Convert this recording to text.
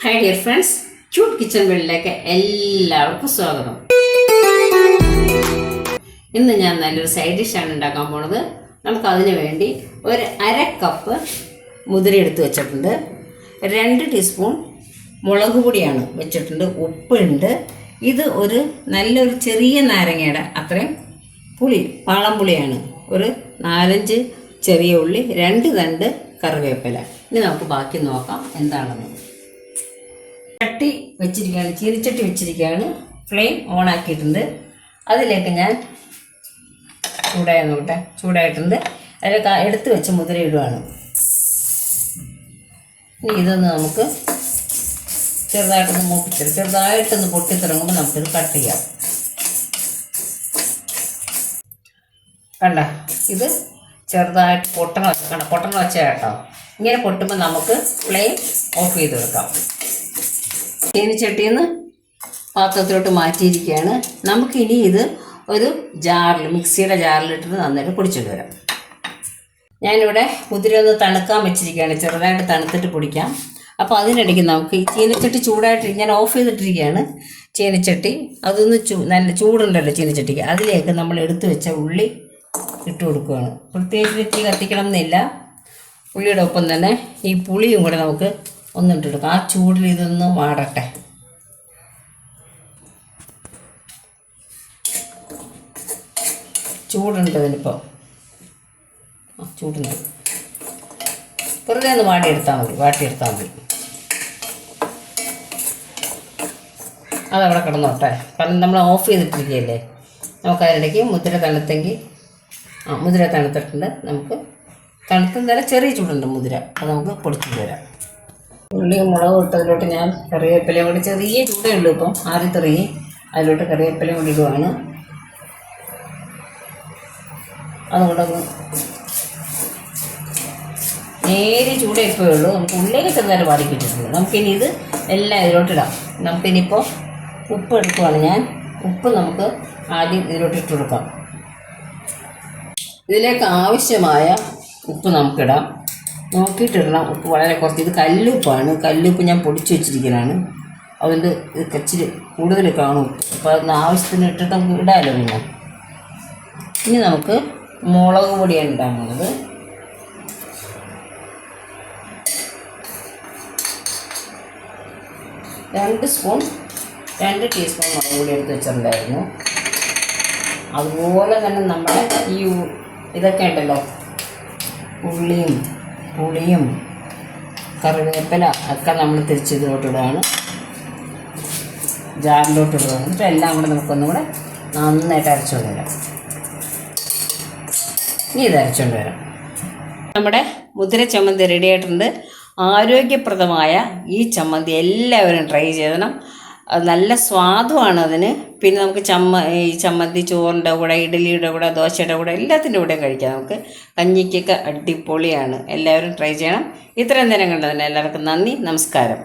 Hi dear friends, cute kitchen വേൾഡിലേക്ക് എല്ലാവർക്കും സ്വാഗതം. ഇന്ന് ഞാൻ നല്ലൊരു സൈഡ് ഡിഷാണ് ഉണ്ടാക്കാൻ പോണത്. നമുക്കതിന് വേണ്ടി ഒരു അര കപ്പ് മുതിര എടുത്ത് വെച്ചിട്ടുണ്ട്. 2 ടീസ്പൂൺ മുളക് പൊടിയാണ് വെച്ചിട്ടുണ്ട്. ഉപ്പുണ്ട്. ഇത് ഒരു നല്ലൊരു ചെറിയ നാരങ്ങയുടെ അത്രയും പുളി, പാളംപുളിയാണ്. ഒരു 4-5 ചെറിയ ഉള്ളി, 2 തണ്ട് കറിവേപ്പില. ഇനി നമുക്ക് ബാക്കി നോക്കാം എന്താണെന്ന്. ചട്ടി വെച്ചിരിക്കുകയാണ്, ചീനിച്ചട്ടി വെച്ചിരിക്കുകയാണ്. ഫ്ലെയിം ഓൺ ആക്കിയിട്ടുണ്ട്. അതിലേക്ക് ഞാൻ ചൂടായിട്ടുണ്ട്. അതിലേക്ക് എടുത്ത് വെച്ച് മുതിര ഇടുകയാണ്. ഇനി ഇതൊന്ന് നമുക്ക് ചെറുതായിട്ടൊന്ന് പൊട്ടിത്തിറങ്ങുമ്പോൾ നമുക്കിത് കട്ട് ചെയ്യാം. കണ്ട, ഇത് ചെറുതായിട്ട് പൊട്ടണ വെച്ച കേട്ടോ. ഇങ്ങനെ പൊട്ടുമ്പോൾ നമുക്ക് ഫ്ലെയിം ഓഫ് ചെയ്ത് വെക്കാം. ചീനിച്ചട്ടിയിൽ നിന്ന് പാത്രത്തിലോട്ട് മാറ്റിയിരിക്കുകയാണ്. നമുക്കിനി ഇത് ഒരു ജാറിൽ, മിക്സിയുടെ ജാറിലിട്ടിട്ട് നന്നായിട്ട് പൊടിച്ചിട്ട് വരാം. ഞാനിവിടെ മുതിര ഒന്ന് തണുക്കാൻ വെച്ചിരിക്കുകയാണ്. ചെറുതായിട്ട് തണുത്തിട്ട് പൊടിക്കാം. അപ്പോൾ അതിനിടയ്ക്ക് നമുക്ക് ഈ ചീനിച്ചട്ടി ചൂടായിട്ട് ഞാൻ ഓഫ് ചെയ്തിട്ടിരിക്കുകയാണ്. ചീനിച്ചട്ടി അതൊന്ന് നല്ല ചൂടുണ്ടല്ലോ ചീനിച്ചട്ടിക്ക്. അതിലേക്ക് നമ്മൾ എടുത്തു വെച്ച ഉള്ളി ഇട്ട് കൊടുക്കുകയാണ്. പ്രത്യേകിച്ച് തീ കത്തിക്കണം എന്നില്ല. ഉള്ളിയുടെ ഒപ്പം തന്നെ ഈ പുളിയും കൂടെ നമുക്ക് ഒന്നിട്ടെടുക്കാം. ആ ചൂടിൽ ഇതൊന്ന് വാടട്ടെ. ചൂടുണ്ട് ഇതിനിപ്പോൾ. ചൂടുണ്ട്. വെറുതെ ഒന്ന് വാട്ടിയെടുത്താൽ മതി. അതവിടെ കിടന്നോട്ടെ. കാരണം നമ്മൾ ഓഫ് ചെയ്തിട്ടിരിക്കുകയല്ലേ. നമുക്ക് അതിനിടയ്ക്ക് മുതിര തണുത്തിട്ടുണ്ട്. നമുക്ക് തണുത്തും ചെറിയ ചൂടുണ്ട് മുതിര. അത് നമുക്ക് പൊടിച്ചിട്ട് വരാം. ഉള്ളിയും മുളകും ഇട്ടതിലോട്ട് ഞാൻ കറിവേപ്പിലയും കൂടി, ചെറിയ ചൂടേ ഉള്ളൂ ഇപ്പം, ആദ്യത്തെറി അതിലോട്ട് കറിവേപ്പിലയും കൂടി ഇടുവാണ്. അതുകൊണ്ടൊന്ന് നേരെ ചൂടേ ഇപ്പോഴേ ഉള്ളൂ. നമുക്ക് ഉള്ളിലേക്ക് ചെറുതായിട്ട് വാടിക്കിട്ടിട്ടുണ്ട്. നമുക്കിനി ഇത് എല്ലാം ഇതിലോട്ടിടാം. നമുക്കിനിയിപ്പോൾ ഉപ്പ് എടുക്കുവാണ് ഞാൻ. ഉപ്പ് നമുക്ക് ആദ്യം ഇതിലോട്ട് ഇട്ട് കൊടുക്കാം. ഇതിലേക്ക് ആവശ്യമായ ഉപ്പ് നമുക്കിടാം. നോക്കിയിട്ടിടണം. ഉപ്പ് വളരെ കുറച്ച്. ഇത് കല്ലുപ്പാണ്. കല്ലുപ്പ് ഞാൻ പൊടിച്ച് വെച്ചിരിക്കുന്നതാണ്. അതുകൊണ്ട് ഇത് ഇച്ചിരി കൂടുതൽ കാണും. അപ്പോൾ അതിന് ആവശ്യത്തിന് ഇട്ടിട്ട് നമുക്ക് ഇടാമല്ലോ. ഇനി നമുക്ക് മുളക് പൊടിയാണ് ഇടാൻ പോകുന്നത്. രണ്ട് ടീസ്പൂൺ മുളക് പൊടി എടുത്ത് വെച്ചിട്ടുണ്ടായിരുന്നു. അതുപോലെ തന്നെ നമ്മുടെ ഈ ഇതൊക്കെ ഉണ്ടല്ലോ, ഉള്ളിയും പുളിയും കറിവേപ്പില ഒക്കെ നമ്മൾ തിരിച്ചിതിലോട്ടിടുകയാണ്. ജാറിലോട്ടിടുകയാണ്. എന്നിട്ട് എല്ലാം കൂടെ നമുക്കൊന്നും കൂടെ നന്നായിട്ട് അരച്ചുകൊണ്ട് വരാം. ഇനി ഇത് അരച്ചുകൊണ്ട് വരാം. നമ്മുടെ മുതിര ചമ്മന്തി റെഡി ആയിട്ടുണ്ട്. ആരോഗ്യപ്രദമായ ഈ ചമ്മന്തി എല്ലാവരും ട്രൈ ചെയ്യണം. അത് നല്ല സ്വാദുമാണ് അതിന്. പിന്നെ നമുക്ക് ഈ ചമ്മന്തി ചോറിൻ്റെ കൂടെ, ഇഡ്ഡലിയുടെ കൂടെ, ദോശയുടെ കൂടെ, എല്ലാത്തിൻ്റെ കൂടെ കഴിക്കാം. നമുക്ക് കഞ്ഞിക്കൊക്കെ അടിപൊളിയാണ്. എല്ലാവരും ട്രൈ ചെയ്യണം. ഇത്രയും നേരം കണ്ടതിന് എല്ലാവർക്കും നന്ദി, നമസ്കാരം.